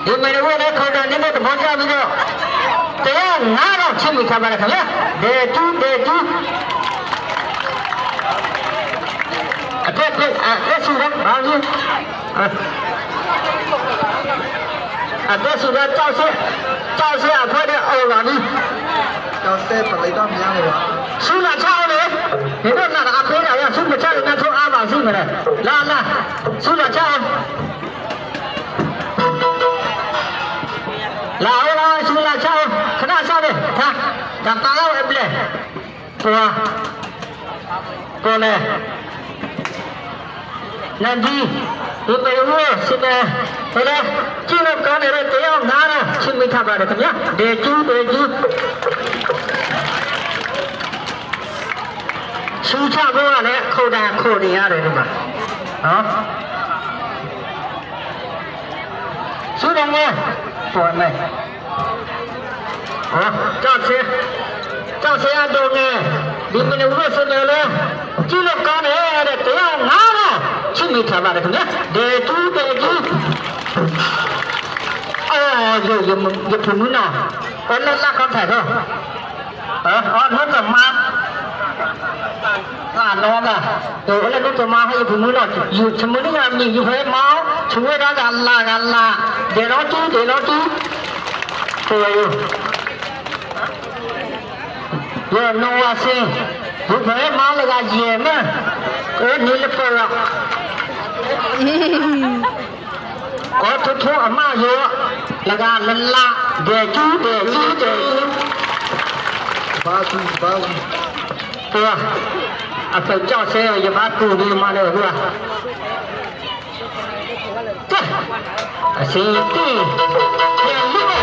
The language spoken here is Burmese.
ဒီမင်းတို့လည်းခေါ်တယ်နေတဲ့သဘောကျပြီးတော့တရားငါးတော့ချင်းမိထားပါလားခင်ဗျာဒေတူအဲ့ဆိုတော့ဘာလို့အဲ့ဆိုတော့ကြောက်စရာဖွဲ့တဲ့အော်လာပြီကြောက်တဲ့ပလိုက်တော့များလေပါဆူလာချောင်းလေဒီတော့နာအဖေးရဆူမချလို့နဲ့ထုံးအားပါစီမလဲလာဆူလာချောင်းလာဆူလာချောင်းခဏစားတယ်ဒါတာရောက်အပလဲကိုလေနန်ဒီဒီပေရိုးစနေဟဲ့ကျင်းတော့ကောင်းတယ်တရားငါးတော့ချင်းမိထားပါတယ်ခင်ဗျာဒေကျူဆူချဘောကလည်းခုတ်နေရတယ်ဒီမှာနော်ဆူတယ်ငယ်ပေါ်မယ်ကြောက်စရာတော့ငယ်ဒီမင်းတို့စနေလေကျင်းတော့ကောင်းတယ်တရားငါးတော့ချင်းမိထားပါတယ်ခင်ဗျာဒေကျူရဖမနာဘယ်လောက်ခတ်ထားတော့ဟုတ်ကဲ့မှာနော်ကတော့လည်းတော့မှာให้ဖမနာယူချမနီယာမြည်ယူဖဲမောင်းချွေးတာကလာဒေတော့တူဆိုရနောဝစင်ဘုဖဲမောင်းလည်းကရေမနီလပေါ်ก็ทุกๆอาม่าเยอะแล้วก็ละเดจูบ้าตัวอาเป็นเจ้าเสียอย่ามากูดีมาเลยด้วยจ้ะสิ่งที่เห็นด้วย